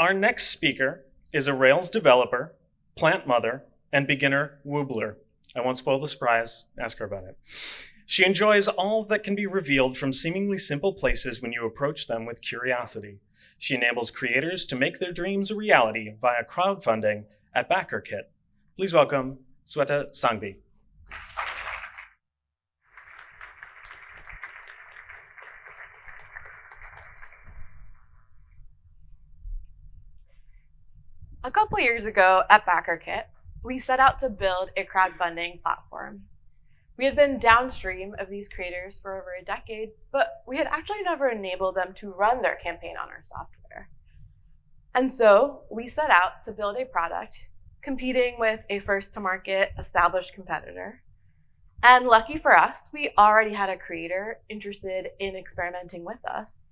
Our next speaker is a Rails developer, plant mother, and beginner woobler. I won't spoil the surprise, ask her about it. She enjoys all that can be revealed from seemingly simple places when you approach them with curiosity. She enables creators to make their dreams a reality via crowdfunding at BackerKit. Please welcome Sweta Sanghavi. A couple years ago at BackerKit, we set out to build a crowdfunding platform. We had been downstream of these creators for over a decade, but we had actually never enabled them to run their campaign on our software. And so we set out to build a product competing with a first-to-market established competitor. And lucky for us, we already had a creator interested in experimenting with us.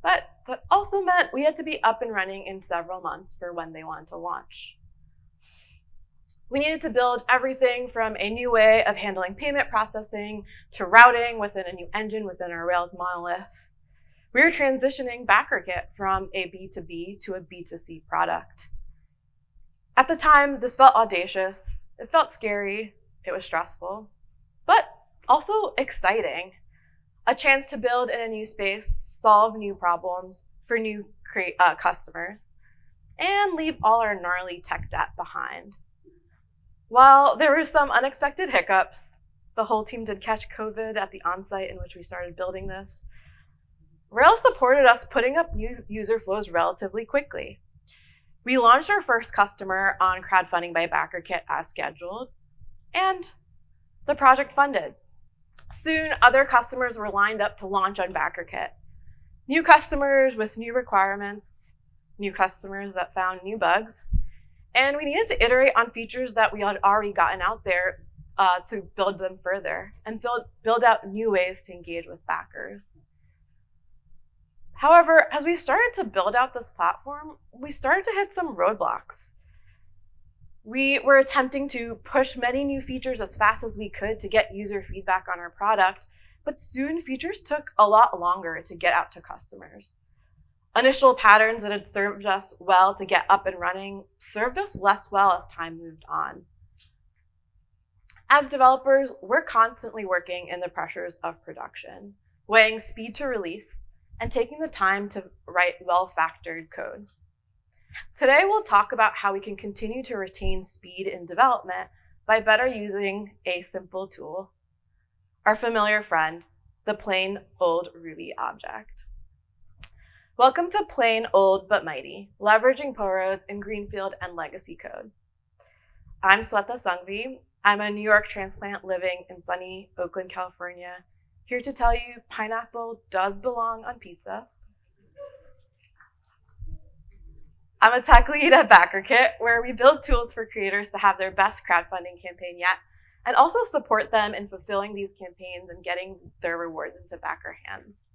But that also meant we had to be up and running in several months for when they wanted to launch. We needed to build everything from a new way of handling payment processing to routing within a new engine within our Rails monolith. We were transitioning BackerKit from a B2B to a B2C product. At the time, this felt audacious, it felt scary, it was stressful, but also exciting. A chance to build in a new space, solve new problems for new customers, and leave all our gnarly tech debt behind. While there were some unexpected hiccups, the whole team did catch COVID at the onsite in which we started building this, Rails supported us putting up new user flows relatively quickly. We launched our first customer on crowdfunding by BackerKit as scheduled, and the project funded. Soon, other customers were lined up to launch on BackerKit. New customers with new requirements, new customers that found new bugs, and we needed to iterate on features that we had already gotten out there to build them further and build out new ways to engage with backers. However, as we started to build out this platform, we started to hit some roadblocks. We were attempting to push many new features as fast as we could to get user feedback on our product, but soon features took a lot longer to get out to customers. Initial patterns that had served us well to get up and running served us less well as time moved on. As developers, we're constantly working in the pressures of production, weighing speed to release and taking the time to write well-factored code. Today, we'll talk about how we can continue to retain speed in development by better using a simple tool, our familiar friend, the plain old Ruby object. Welcome to Plain Old But Mighty, leveraging POROs in Greenfield and legacy code. I'm Sweta Sanghavi. I'm a New York transplant living in sunny Oakland, California, here to tell you pineapple does belong on pizza. I'm a tech lead at BackerKit, where we build tools for creators to have their best crowdfunding campaign yet, and also support them in fulfilling these campaigns and getting their rewards into backer hands.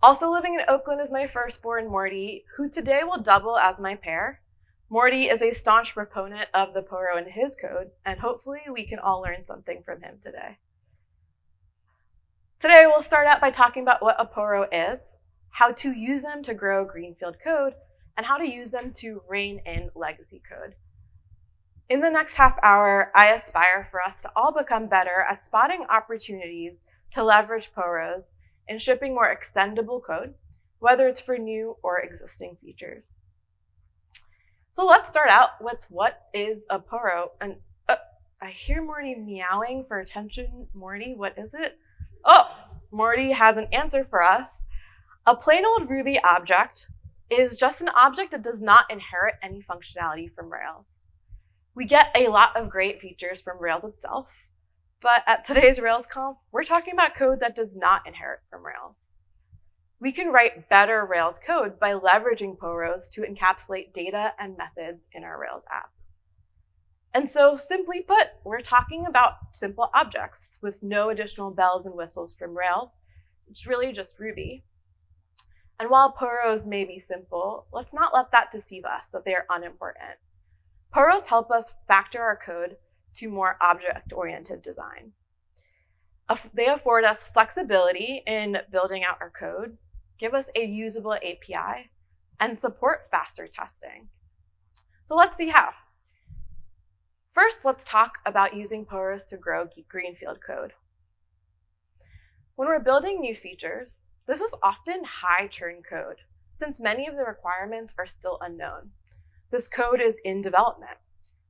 Also living in Oakland is my firstborn, Morty, who today will double as my pair. Morty is a staunch proponent of the PORO in his code, and hopefully we can all learn something from him today. Today, we'll start out by talking about what a PORO is, how to use them to grow Greenfield code, and how to use them to rein in legacy code. In the next half hour, I aspire for us to all become better at spotting opportunities to leverage POROs in shipping more extendable code, whether it's for new or existing features. So let's start out with what is a PORO. And I hear Morty meowing for attention. Morty, what is it? Oh, Morty has an answer for us. A plain old Ruby object is just an object that does not inherit any functionality from Rails. We get a lot of great features from Rails itself, but at today's RailsConf, we're talking about code that does not inherit from Rails. We can write better Rails code by leveraging POROs to encapsulate data and methods in our Rails app. And so, simply put, we're talking about simple objects with no additional bells and whistles from Rails. It's really just Ruby. And while POROs may be simple, let's not let that deceive us that they are unimportant. POROs help us factor our code to more object-oriented design. They afford us flexibility in building out our code, give us a usable API, and support faster testing. So let's see how. First, let's talk about using POROs to grow Greenfield code. When we're building new features, this is often high churn code, since many of the requirements are still unknown. This code is in development,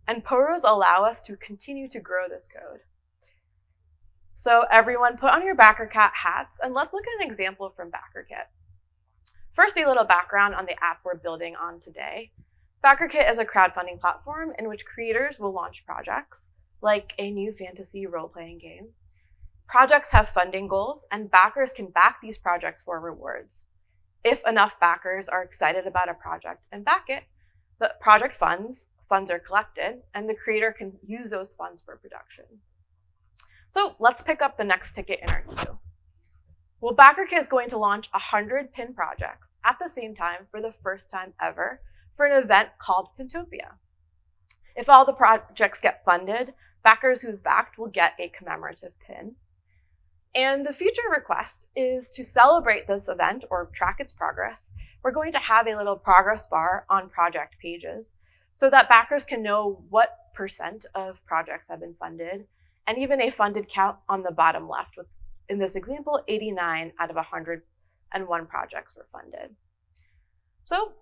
and POROs allow us to continue to grow this code. So everyone put on your BackerCat hats, and let's look at an example from BackerKit. First, a little background on the app we're building on today. BackerKit is a crowdfunding platform in which creators will launch projects, like a new fantasy role-playing game. Projects have funding goals, and backers can back these projects for rewards. If enough backers are excited about a project and back it, the project funds are collected, and the creator can use those funds for production. So let's pick up the next ticket in our queue. Well, BackerKit is going to launch 100 pin projects at the same time for the first time ever for an event called Pintopia. If all the projects get funded, backers who've backed will get a commemorative pin. And the future request is to celebrate this event or track its progress. We're going to have a little progress bar on project pages so that backers can know what % of projects have been funded, and even a funded count on the bottom left. With, in this example, 89 out of 101 projects were funded. So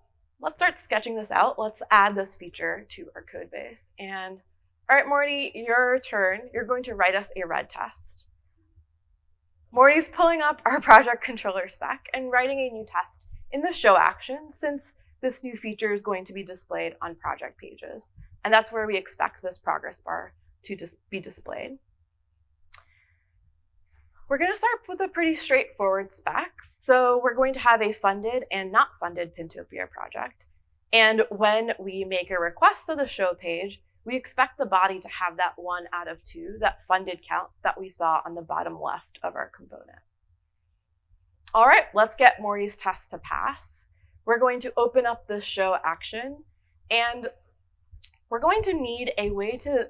let's start sketching this out. Let's add this feature to our code base. And all right, Morty, your turn. You're going to write us a red test. Morty's pulling up our project controller spec and writing a new test in the show action, since this new feature is going to be displayed on project pages. And that's where we expect this progress bar to be displayed. We're going to start with a pretty straightforward spec. So we're going to have a funded and not funded Pintopia project. And when we make a request to the show page, we expect the body to have that 1 out of 2, that funded count that we saw on the bottom left of our component. All right, let's get Morty's test to pass. We're going to open up the show action, and we're going to need a way to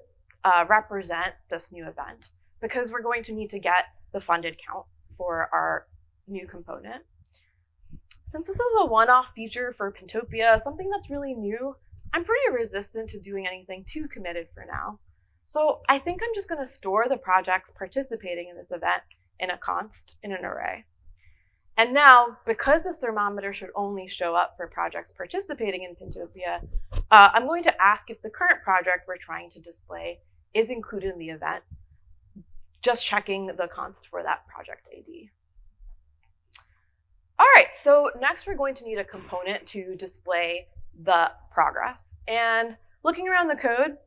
represent this new event, because we're going to need to get the funded count for our new component. Since this is a one-off feature for Pintopia, something that's really new, I'm pretty resistant to doing anything too committed for now. So I think I'm just going to store the projects participating in this event in a const in an array. And now, because this thermometer should only show up for projects participating in Pintopia, I'm going to ask if the current project we're trying to display is included in the event, just checking the const for that project ID. All right, so next we're going to need a component to display the progress. And looking around the code,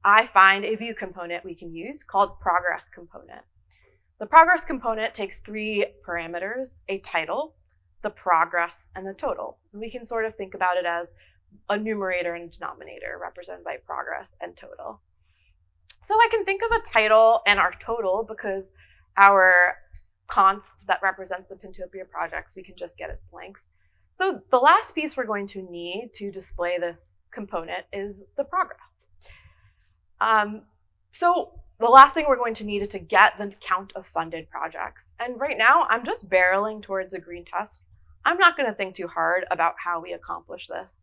I find a view component we can use called progress component. The progress component takes 3 parameters: a title, the progress, and the total. And we can sort of think about it as a numerator and denominator represented by progress and total. So I can think of a title and our total because our const that represents the Pintopia projects, we can just get its length. So the last piece we're going to need to display this component is the progress. So the last thing we're going to need is to get the count of funded projects. And right now, I'm just barreling towards a green test. I'm not going to think too hard about how we accomplish this.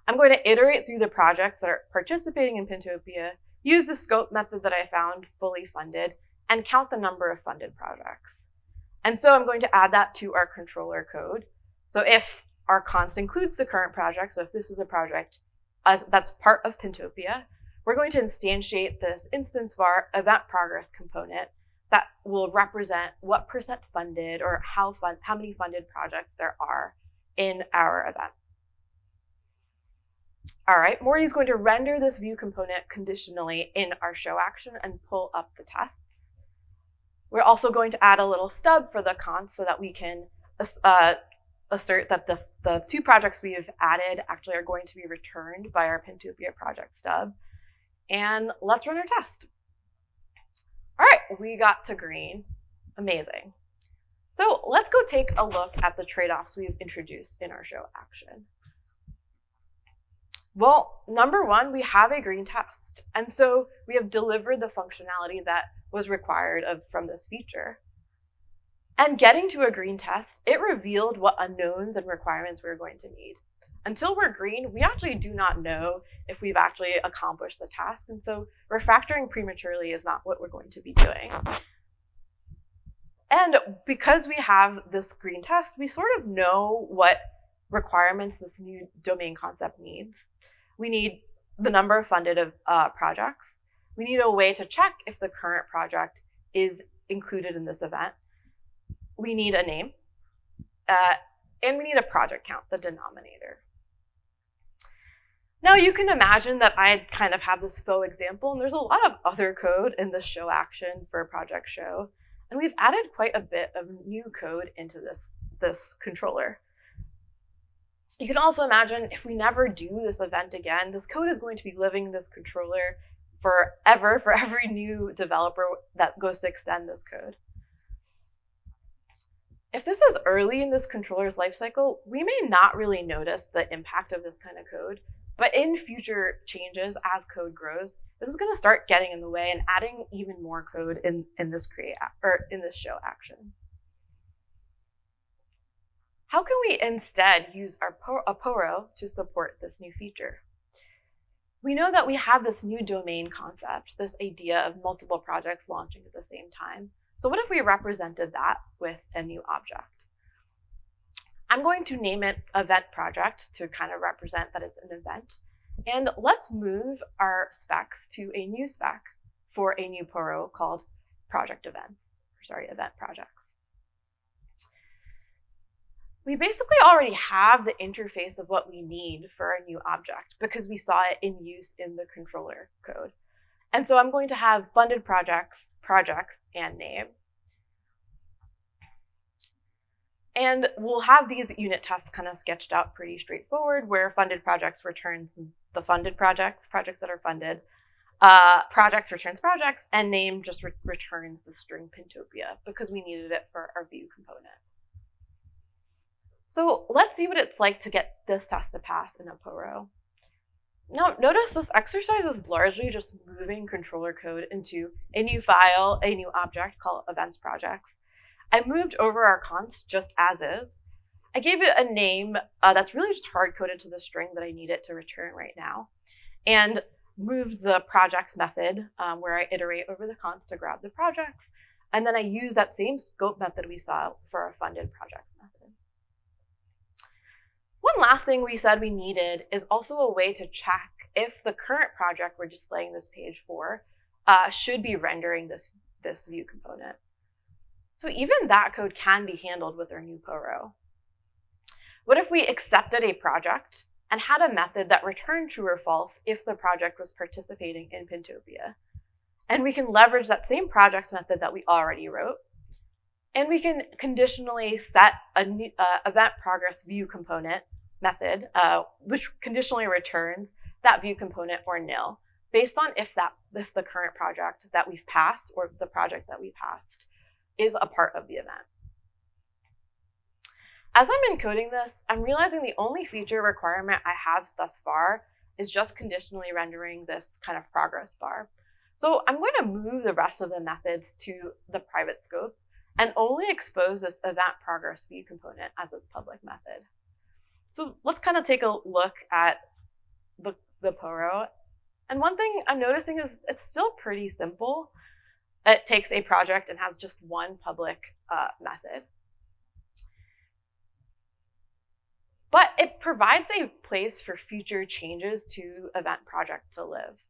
I'm going to iterate through the projects that are participating in Pintopia, use the scope method that I found fully funded, and count the number of funded projects. And so I'm going to add that to our controller code. So if our const includes the current project, so if this is a project that's part of Pintopia, we're going to instantiate this instance var event progress component that will represent what % funded or how many funded projects there are in our event. All right, Morty's going to render this view component conditionally in our show action and pull up the tests. We're also going to add a little stub for the const so that we can assert that the 2 projects we have added actually are going to be returned by our Pintopia project stub. And let's run our test. All right, we got to green. Amazing. So let's go take a look at the trade-offs we've introduced in our show action. Well, number 1, we have a green test. And so we have delivered the functionality that was required from this feature. And getting to a green test, it revealed what unknowns and requirements we were going to need. until we're green, we actually do not know if we've actually accomplished the task. And so refactoring prematurely is not what we're going to be doing. And because we have this green test, we sort of know what requirements this new domain concept needs. We need the number of funded projects. We need a way to check if the current project is included in this event. We need a name, and we need a project count, the denominator. Now you can imagine that I kind of have this faux example, and there's a lot of other code in this show action for project show, and we've added quite a bit of new code into this controller. You can also imagine if we never do this event again, this code is going to be living in this controller forever for every new developer that goes to extend this code. If this is early in this controller's lifecycle, we may not really notice the impact of this kind of code, but in future changes as code grows, this is going to start getting in the way and adding even more code in this show action. How can we instead use a PORO to support this new feature? We know that we have this new domain concept, this idea of multiple projects launching at the same time. So what if we represented that with a new object? I'm going to name it event project to kind of represent that it's an event. And let's move our specs to a new spec for a new PORO called event projects. We basically already have the interface of what we need for a new object because we saw it in use in the controller code. And so I'm going to have funded projects, and name. And we'll have these unit tests kind of sketched out pretty straightforward, where funded projects returns the funded projects that are funded, projects returns projects, and name just returns the string Pintopia because we needed it for our view component. So let's see what it's like to get this test to pass in a PORO. Now, notice this exercise is largely just moving controller code into a new file, a new object called events projects. I moved over our const just as is. I gave it a name that's really just hard-coded to the string that I need it to return right now, and moved the projects method where I iterate over the const to grab the projects, and then I use that same scope method we saw for our funded projects method. One last thing we said we needed is also a way to check if the current project we're displaying this page for should be rendering this view component. So even that code can be handled with our new PORO. What if we accepted a project and had a method that returned true or false if the project was participating in Pintopia? And we can leverage that same projects method that we already wrote, and we can conditionally set an event progress view component method, which conditionally returns that view component or nil, based on if the current project that we've passed or the project that we passed is a part of the event. As I'm encoding this, I'm realizing the only feature requirement I have thus far is just conditionally rendering this kind of progress bar. So I'm going to move the rest of the methods to the private scope and only expose this event progress view component as its public method. So let's kind of take a look at the PORO. And one thing I'm noticing is it's still pretty simple. It takes a project and has just one public method. But it provides a place for future changes to event project to live.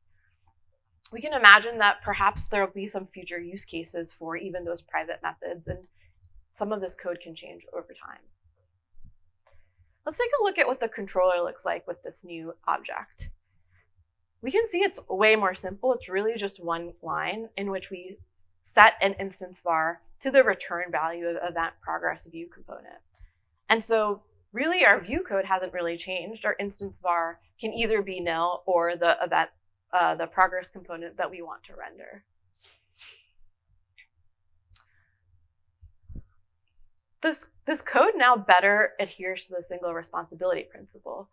We can imagine that perhaps there will be some future use cases for even those private methods, and some of this code can change over time. Let's take a look at what the controller looks like with this new object. We can see it's way more simple. It's really just one line in which we set an instance var to the return value of event progress view component. And so really our view code hasn't really changed. Our instance var can either be nil or the event, the progress component that we want to render. This code now better adheres to the single responsibility principle.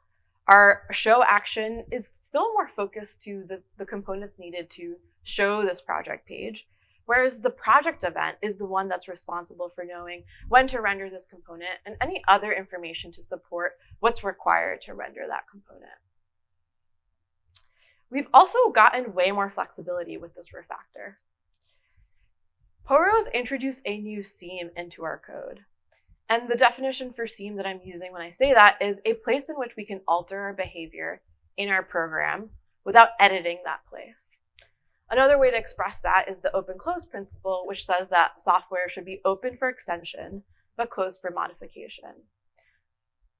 Our show action is still more focused to the components needed to show this project page, whereas the project event is the one that's responsible for knowing when to render this component and any other information to support what's required to render that component. We've also gotten way more flexibility with this refactor. POROs introduce a new seam into our code. And the definition for seam that I'm using when I say that is a place in which we can alter our behavior in our program without editing that place. Another way to express that is the open-close principle, which says that software should be open for extension, but closed for modification.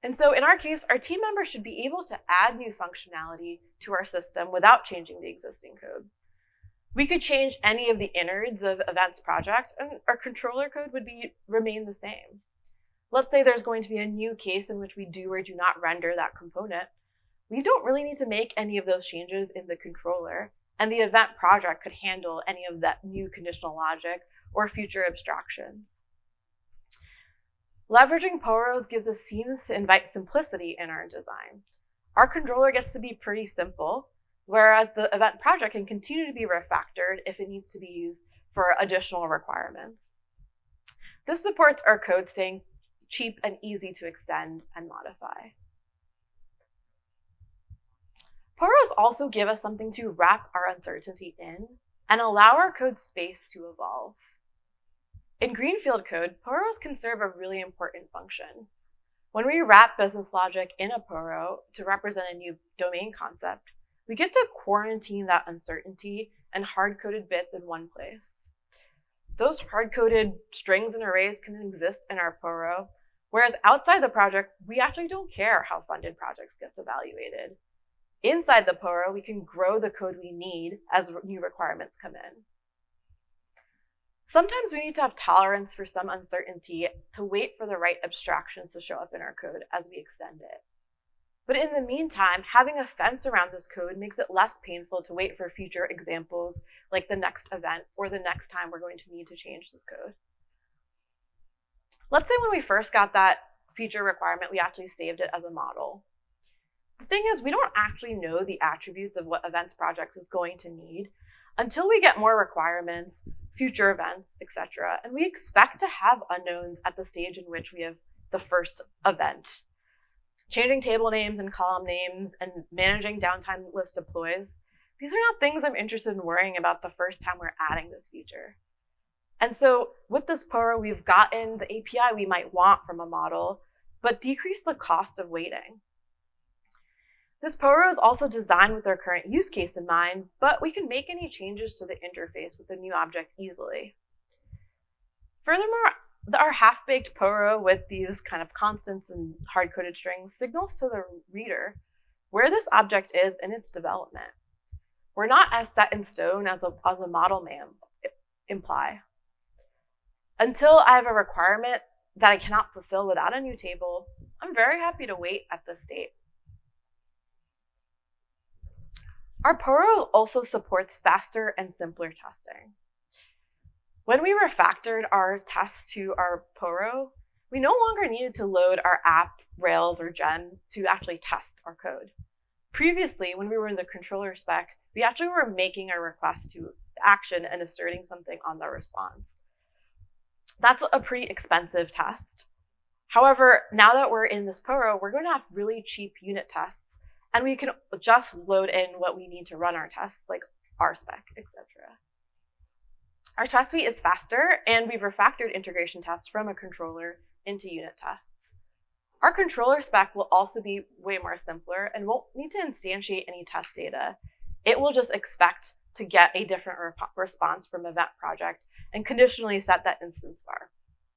And so in our case, our team members should be able to add new functionality to our system without changing the existing code. We could change any of the innards of events project, and our controller code would remain the same. Let's say there's going to be a new case in which we do or do not render that component. We don't really need to make any of those changes in the controller, and the event project could handle any of that new conditional logic or future abstractions. Leveraging POROs gives us seams to invite simplicity in our design. Our controller gets to be pretty simple, whereas the event project can continue to be refactored if it needs to be used for additional requirements. This supports our code staying cheap and easy to extend and modify. POROs also give us something to wrap our uncertainty in and allow our code space to evolve. In Greenfield code, POROs can serve a really important function. When we wrap business logic in a PORO to represent a new domain concept, we get to quarantine that uncertainty and hard-coded bits in one place. Those hard-coded strings and arrays can exist in our PORO, whereas outside the project, we actually don't care how funded projects gets evaluated. Inside the PORO, we can grow the code we need as new requirements come in. Sometimes we need to have tolerance for some uncertainty to wait for the right abstractions to show up in our code as we extend it. But in the meantime, having a fence around this code makes it less painful to wait for future examples like the next event or the next time we're going to need to change this code. Let's say when we first got that feature requirement, we actually saved it as a model. The thing is, we don't actually know the attributes of what events projects is going to need until we get more requirements, future events, etc. And we expect to have unknowns at the stage in which we have the first event. Changing table names and column names and managing downtime list deploys, these are not things I'm interested in worrying about the first time we're adding this feature. And so with this PORO, we've gotten the API we might want from a model, but decreased the cost of waiting. This PORO is also designed with our current use case in mind, but we can make any changes to the interface with the new object easily. Furthermore, our half-baked PORO with these kind of constants and hard-coded strings signals to the reader where this object is in its development. We're not as set in stone as a model may imply. Until I have a requirement that I cannot fulfill without a new table, I'm very happy to wait at this state. Our PORO also supports faster and simpler testing. When we refactored our tests to our PORO, we no longer needed to load our app, Rails, or Gem to actually test our code. Previously, when we were in the controller spec, we actually were making a request to action and asserting something on the response. That's a pretty expensive test. However, now that we're in this PORO, we're going to have really cheap unit tests, and we can just load in what we need to run our tests, like RSpec, etc. Our test suite is faster, and we've refactored integration tests from a controller into unit tests. Our controller spec will also be way more simpler and won't need to instantiate any test data. It will just expect to get a different response from event project and conditionally set that instance var.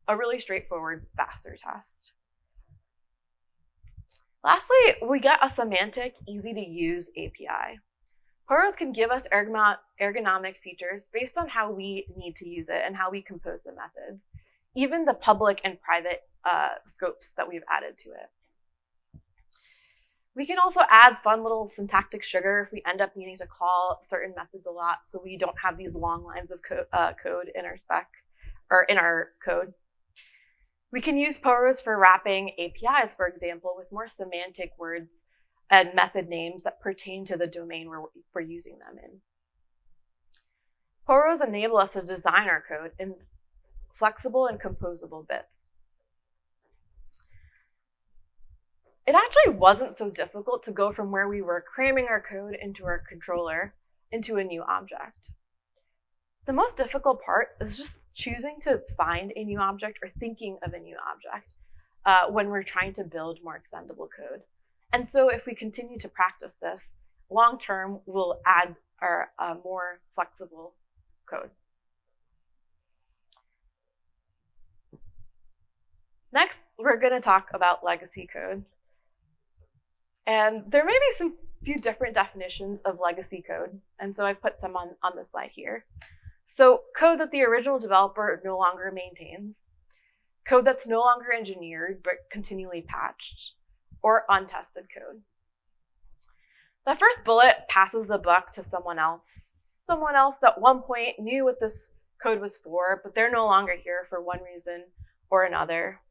A really straightforward, faster test. Lastly, we get a semantic, easy-to-use API. POROs can give us ergonomic features based on how we need to use it and how we compose the methods, even the public and private scopes that we've added to it. We can also add fun little syntactic sugar if we end up needing to call certain methods a lot, so we don't have these long lines of code in our spec or in our code. We can use POROs for wrapping APIs, for example, with more semantic words and method names that pertain to the domain we're using them in. POROs enable us to design our code in flexible and composable bits. It actually wasn't so difficult to go from where we were cramming our code into our controller into a new object. The most difficult part is just choosing to find a new object or thinking of a new object when we're trying to build more extendable code. And so if we continue to practice this, long term, we'll add our more flexible code. Next, we're going to talk about legacy code. And there may be some few different definitions of legacy code, and so I've put some on the slide here. So code that the original developer no longer maintains, code that's no longer engineered but continually patched, or untested code. The first bullet passes the buck to someone else at one point knew what this code was for, but they're no longer here for one reason or another.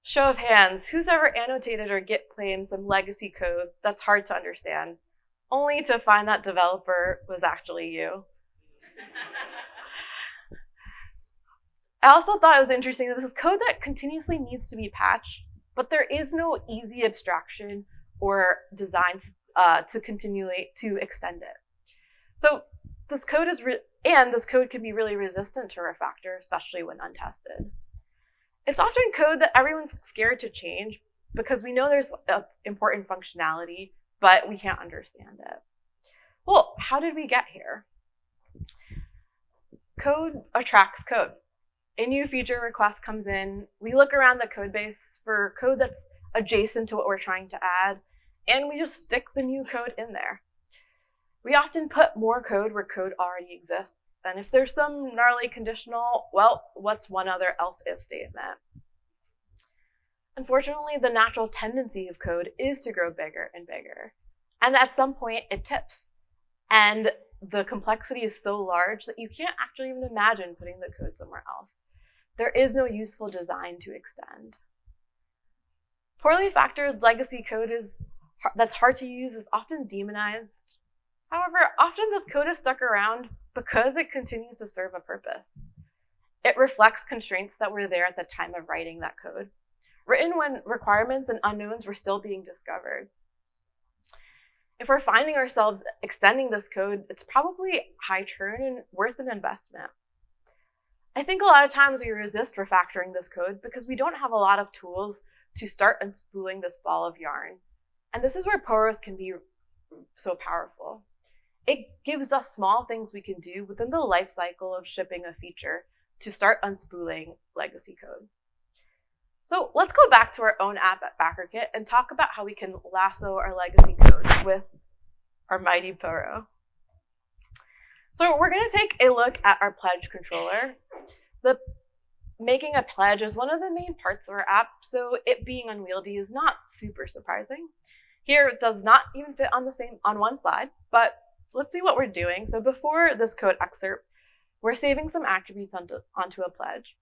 Show of hands, who's ever annotated or git claimed some legacy code that's hard to understand, only to find that developer was actually you? I also thought it was interesting that this is code that continuously needs to be patched, but there is no easy abstraction or designs to continually to extend it. So this code is this code can be really resistant to refactor, especially when untested. It's often code that everyone's scared to change because we know there's important functionality, but we can't understand it. Well, how did we get here? Code attracts code. A new feature request comes in, we look around the code base for code that's adjacent to what we're trying to add, and we just stick the new code in there. We often put more code where code already exists, and if there's some gnarly conditional, well, what's one other else if statement? Unfortunately, the natural tendency of code is to grow bigger and bigger, and at some point it tips, and the complexity is so large that you can't actually even imagine putting the code somewhere else. There is no useful design to extend. Poorly factored legacy code that's hard to use is often demonized. However, often this code is stuck around because it continues to serve a purpose. It reflects constraints that were there at the time of writing that code, written when requirements and unknowns were still being discovered. If we're finding ourselves extending this code, it's probably high churn and worth an investment. I think a lot of times we resist refactoring this code because we don't have a lot of tools to start unspooling this ball of yarn. And this is where POROs can be so powerful. It gives us small things we can do within the life cycle of shipping a feature to start unspooling legacy code. So let's go back to our own app at BackerKit and talk about how we can lasso our legacy code with our mighty PORO. So we're going to take a look at our pledge controller. Making a pledge is one of the main parts of our app, so it being unwieldy is not super surprising. Here, it does not even fit on one slide, but let's see what we're doing. So before this code excerpt, we're saving some attributes onto a pledge.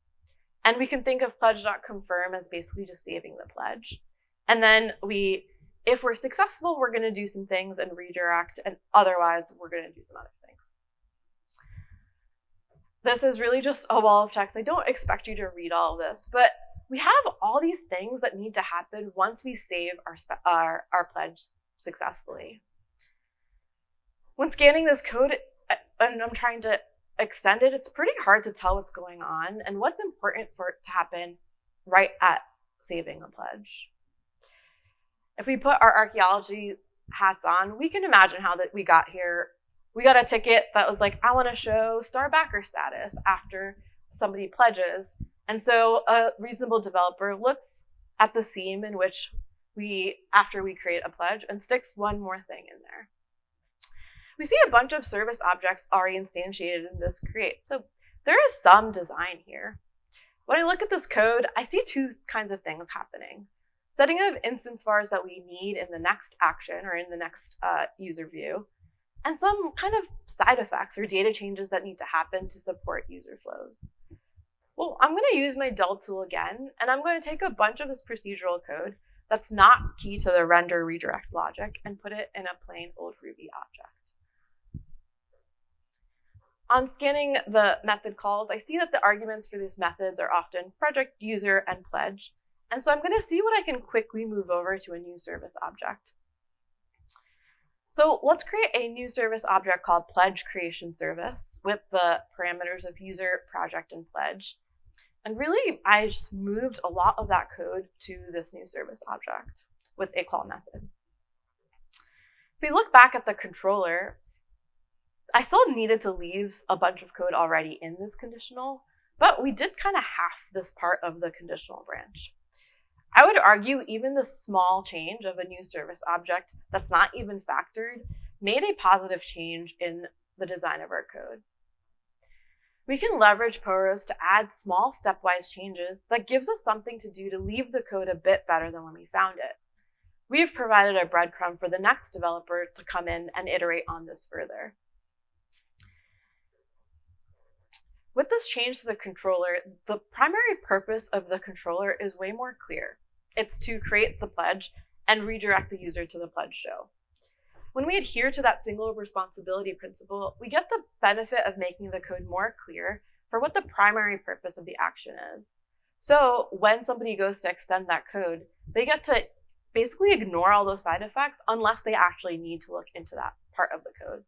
And we can think of pledge.confirm as basically just saving the pledge. And then if we're successful, we're going to do some things and redirect, and otherwise, we're going to do some other things. This is really just a wall of text. I don't expect you to read all of this, but we have all these things that need to happen once we save our pledge successfully. When scanning this code, and I'm trying to extend it, it's pretty hard to tell what's going on and what's important for it to happen right at saving a pledge. If we put our archaeology hats on, we can imagine how that we got here. We got a ticket that was like, I want to show star backer status after somebody pledges. And so a reasonable developer looks at the seam in which after we create a pledge and sticks one more thing in there. We see a bunch of service objects already instantiated in this create. So there is some design here. When I look at this code, I see two kinds of things happening. Setting up instance vars that we need in the next action or in the next user view, and some kind of side effects or data changes that need to happen to support user flows. Well, I'm going to use my del tool again, and I'm going to take a bunch of this procedural code that's not key to the render redirect logic and put it in a plain old Ruby object. On scanning the method calls, I see that the arguments for these methods are often project, user, and pledge. And so I'm going to see what I can quickly move over to a new service object. So let's create a new service object called pledge creation service with the parameters of user, project, and pledge. And really, I just moved a lot of that code to this new service object with a call method. If we look back at the controller, I still needed to leave a bunch of code already in this conditional, but we did kind of half this part of the conditional branch. I would argue even the small change of a new service object that's not even factored made a positive change in the design of our code. We can leverage POROs to add small stepwise changes that gives us something to do to leave the code a bit better than when we found it. We've provided a breadcrumb for the next developer to come in and iterate on this further. With this change to the controller, the primary purpose of the controller is way more clear. It's to create the pledge and redirect the user to the pledge show. When we adhere to that single responsibility principle, we get the benefit of making the code more clear for what the primary purpose of the action is. So when somebody goes to extend that code, they get to basically ignore all those side effects unless they actually need to look into that part of the code.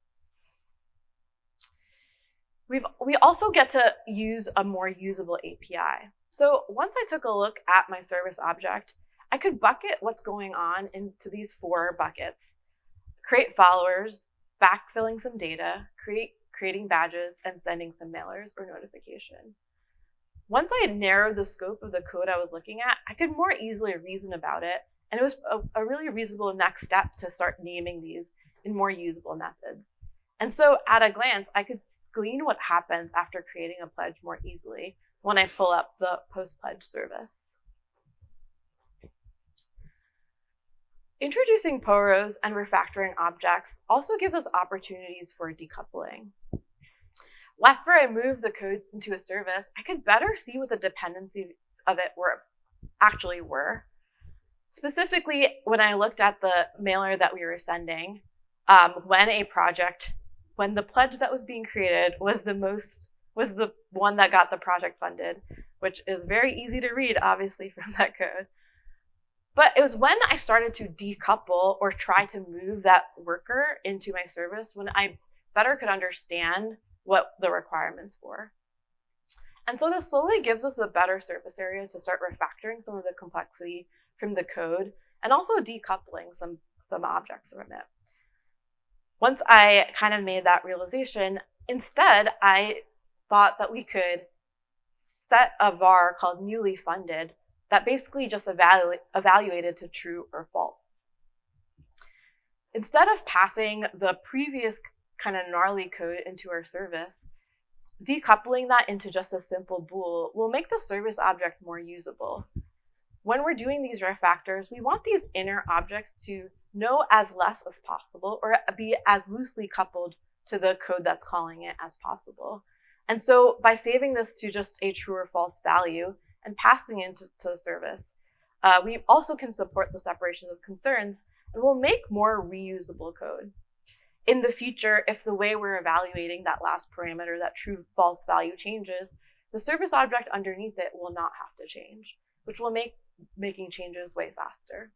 We also get to use a more usable API. So once I took a look at my service object, I could bucket what's going on into these 4 buckets: create followers, backfilling some data, creating badges, and sending some mailers or notification. Once I had narrowed the scope of the code I was looking at, I could more easily reason about it, and it was a really reasonable next step to start naming these in more usable methods. And so at a glance, I could glean what happens after creating a pledge more easily when I pull up the post-pledge service. Introducing POROs and refactoring objects also gives us opportunities for decoupling. After I moved the code into a service, I could better see what the dependencies of it actually were. Specifically, when I looked at the mailer that we were sending, when the pledge that was being created was the one that got the project funded, which is very easy to read, obviously, from that code. But it was when I started to decouple or try to move that worker into my service when I better could understand what the requirements were. And so this slowly gives us a better surface area to start refactoring some of the complexity from the code and also decoupling some objects from it. Once I kind of made that realization, instead, I thought that we could set a var called newly funded that basically just evaluated to true or false. Instead of passing the previous kind of gnarly code into our service, decoupling that into just a simple bool will make the service object more usable. When we're doing these refactors, we want these inner objects to know as less as possible or be as loosely coupled to the code that's calling it as possible. And so by saving this to just a true or false value and passing it into the service, we also can support the separation of concerns and will make more reusable code. In the future, if the way we're evaluating that last parameter, that true false value changes, the service object underneath it will not have to change, which will make making changes way faster.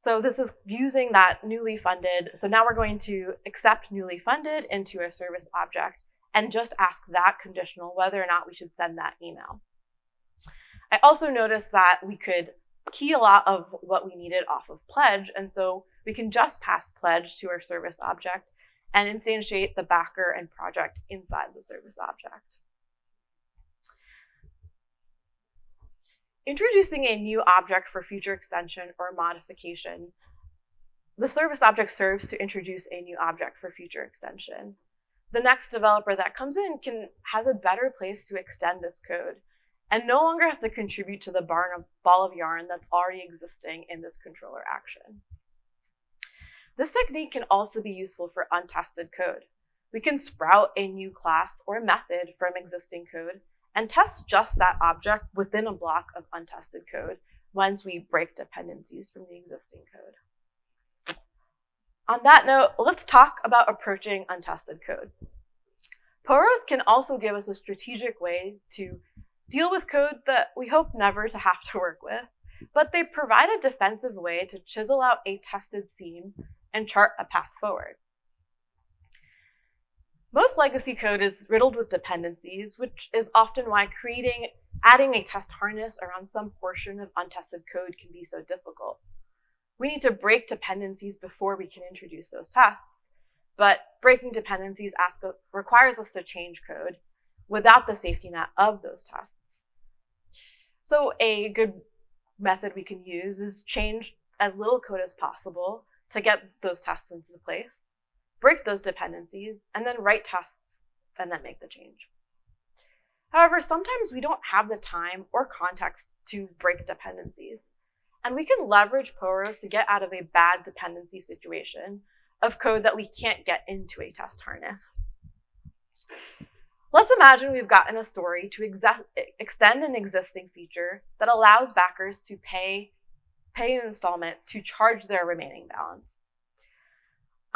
So this is using that newly funded. So now we're going to accept newly funded into a service object and just ask that conditional whether or not we should send that email. I also noticed that we could key a lot of what we needed off of pledge. And so we can just pass pledge to our service object and instantiate the backer and project inside the service object. Introducing a new object for future extension or modification. The service object serves to introduce a new object for future extension. The next developer that comes in has a better place to extend this code and no longer has to contribute to the ball of yarn that's already existing in this controller action. This technique can also be useful for untested code. We can sprout a new class or method from existing code and test just that object within a block of untested code once we break dependencies from the existing code. On that note, let's talk about approaching untested code. POROs can also give us a strategic way to deal with code that we hope never to have to work with, but they provide a defensive way to chisel out a tested seam and chart a path forward. Most legacy code is riddled with dependencies, which is often why adding a test harness around some portion of untested code can be so difficult. We need to break dependencies before we can introduce those tests, but breaking dependencies requires us to change code without the safety net of those tests. So a good method we can use is change as little code as possible to get those tests into place, break those dependencies, and then write tests and then make the change. However, sometimes we don't have the time or context to break dependencies, and we can leverage POROs to get out of a bad dependency situation of code that we can't get into a test harness. Let's imagine we've gotten a story to extend an existing feature that allows backers to pay an installment to charge their remaining balance.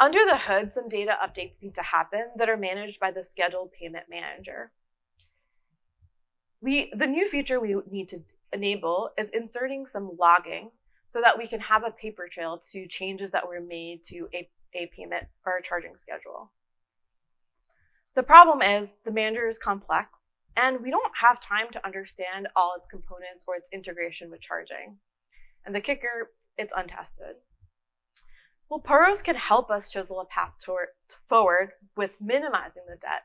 Under the hood, some data updates need to happen that are managed by the scheduled payment manager. The new feature we need to enable is inserting some logging so that we can have a paper trail to changes that were made to a payment or a charging schedule. The problem is the manager is complex and we don't have time to understand all its components or its integration with charging. And the kicker, it's untested. Well, POROs can help us chisel a path forward with minimizing the debt,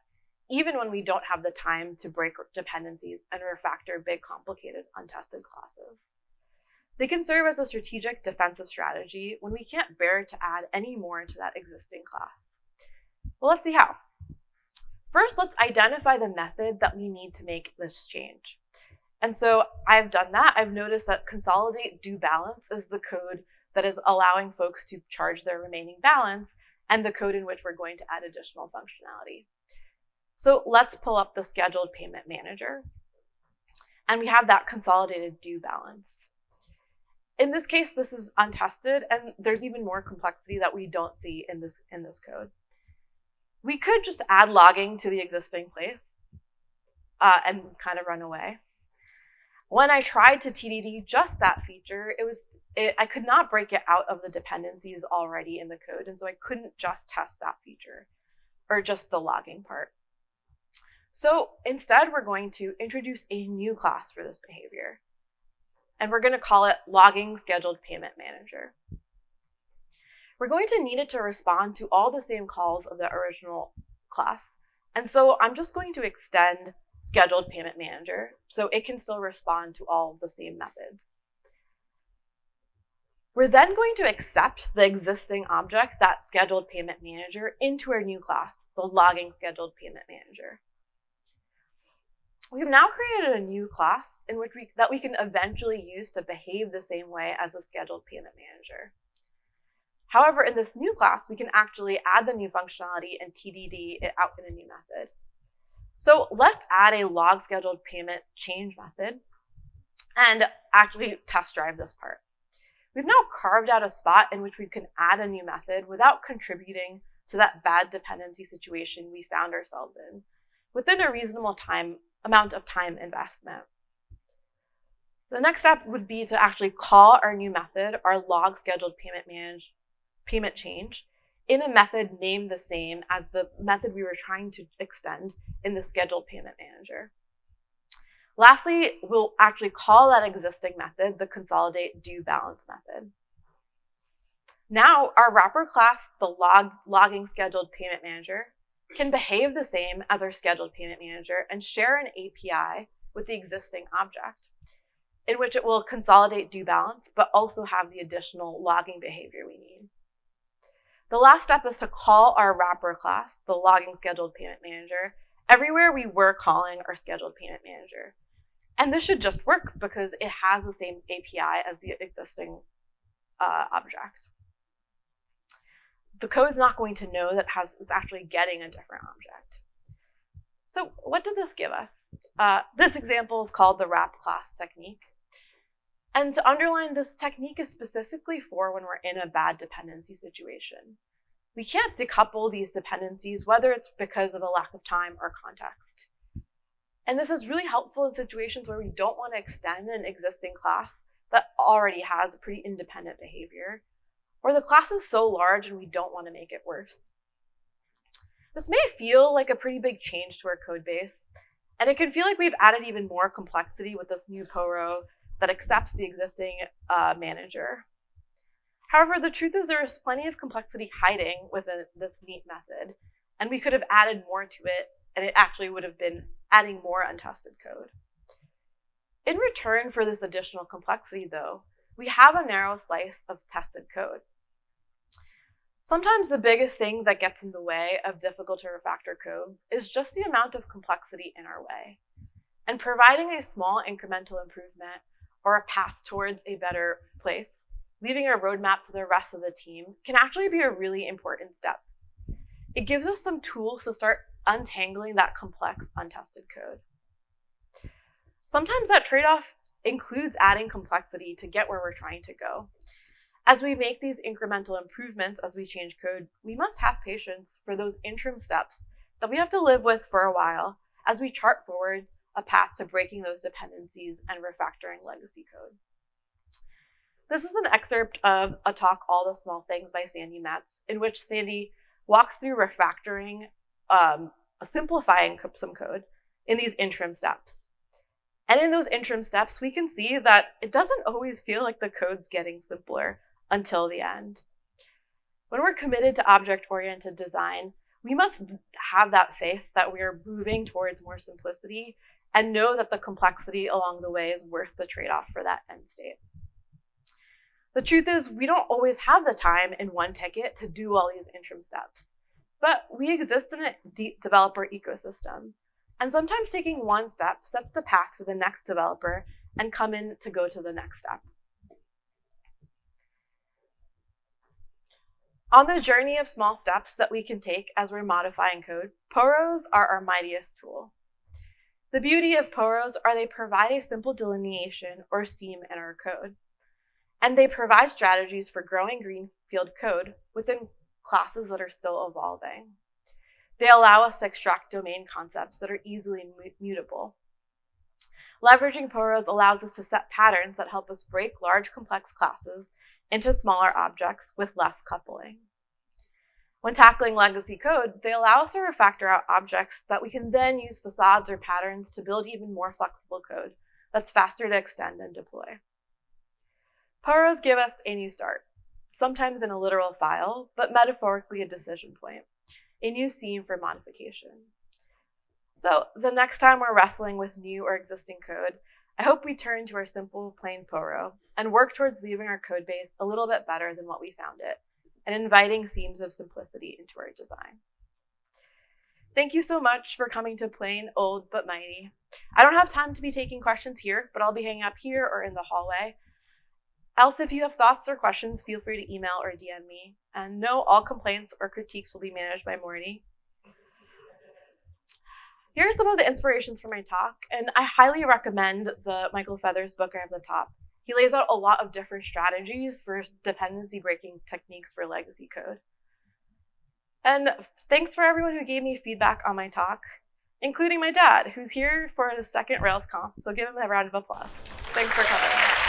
even when we don't have the time to break dependencies and refactor big, complicated, untested classes. They can serve as a strategic defensive strategy when we can't bear to add any more to that existing class. Well, let's see how. First, let's identify the method that we need to make this change. And so I've done that. I've noticed that consolidate due balance is the code that is allowing folks to charge their remaining balance and the code in which we're going to add additional functionality. So let's pull up the scheduled payment manager. And we have that consolidated due balance. In this case, this is untested, and there's even more complexity that we don't see in this code. We could just add logging to the existing place and kind of run away. When I tried to TDD just that feature, I could not break it out of the dependencies already in the code, and so I couldn't just test that feature or just the logging part. So instead, we're going to introduce a new class for this behavior, and we're going to call it logging scheduled payment manager. We're going to need it to respond to all the same calls of the original class, and so I'm just going to extend scheduled payment manager so it can still respond to all of the same methods. We're then going to accept the existing object, that scheduled payment manager, into our new class, the logging scheduled payment manager. We've now created a new class in which we can eventually use to behave the same way as the scheduled payment manager. However, in this new class, we can actually add the new functionality and TDD it out in a new method. So let's add a log scheduled payment change method and actually test drive this part. We've now carved out a spot in which we can add a new method without contributing to that bad dependency situation we found ourselves in within a reasonable amount of time investment. The next step would be to actually call our new method, our log scheduled payment change, in a method named the same as the method we were trying to extend in the scheduled payment manager. Lastly, we'll actually call that existing method the consolidate due balance method. Now, our wrapper class, the logging scheduled payment manager, can behave the same as our scheduled payment manager and share an API with the existing object, in which it will consolidate due balance, but also have the additional logging behavior we need. The last step is to call our wrapper class, the logging scheduled payment manager, everywhere we were calling our scheduled payment manager. And this should just work because it has the same API as the existing object. The code's not going to know that it's actually getting a different object. So what did this give us? This example is called the wrap class technique. And to underline, this technique is specifically for when we're in a bad dependency situation. We can't decouple these dependencies, whether it's because of a lack of time or context. And this is really helpful in situations where we don't want to extend an existing class that already has a pretty independent behavior, or the class is so large and we don't want to make it worse. This may feel like a pretty big change to our code base, and it can feel like we've added even more complexity with this new PORO that accepts the existing manager. However, the truth is there is plenty of complexity hiding within this neat method, and we could have added more to it, and it actually would have been adding more untested code. In return for this additional complexity, though, we have a narrow slice of tested code. Sometimes the biggest thing that gets in the way of difficult to refactor code is just the amount of complexity in our way. And providing a small incremental improvement or a path towards a better place, leaving a roadmap to the rest of the team, can actually be a really important step. It gives us some tools to start untangling that complex, untested code. Sometimes that trade-off includes adding complexity to get where we're trying to go. As we make these incremental improvements as we change code, we must have patience for those interim steps that we have to live with for a while as we chart forward a path to breaking those dependencies and refactoring legacy code. This is an excerpt of a talk, All the Small Things by Sandy Metz, in which Sandy walks through refactoring, simplifying some code in these interim steps. And in those interim steps, we can see that it doesn't always feel like the code's getting simpler until the end. When we're committed to object-oriented design, we must have that faith that we are moving towards more simplicity and know that the complexity along the way is worth the trade-off for that end state. The truth is, we don't always have the time in one ticket to do all these interim steps, but we exist in a deep developer ecosystem. And sometimes taking one step sets the path for the next developer and come in to go to the next step. On the journey of small steps that we can take as we're modifying code, POROs are our mightiest tool. The beauty of POROs are they provide a simple delineation or seam in our code. And they provide strategies for growing Greenfield code within classes that are still evolving. They allow us to extract domain concepts that are easily mutable. Leveraging POROs allows us to set patterns that help us break large complex classes into smaller objects with less coupling. When tackling legacy code, they allow us to refactor out objects that we can then use facades or patterns to build even more flexible code that's faster to extend and deploy. POROs give us a new start, sometimes in a literal file, but metaphorically a decision point, a new seam for modification. So the next time we're wrestling with new or existing code, I hope we turn to our simple, plain PORO and work towards leaving our code base a little bit better than what we found it, and inviting seams of simplicity into our design. Thank you so much for coming to Plain, Old, But Mighty. I don't have time to be taking questions here, but I'll be hanging up here or in the hallway. Else, if you have thoughts or questions, feel free to email or DM me. And no, all complaints or critiques will be managed by Morty. Here are some of the inspirations for my talk, and I highly recommend the Michael Feathers book I have at the top. He lays out a lot of different strategies for dependency breaking techniques for legacy code. And thanks for everyone who gave me feedback on my talk, including my dad, who's here for his second RailsConf, so give him a round of applause. Thanks for coming.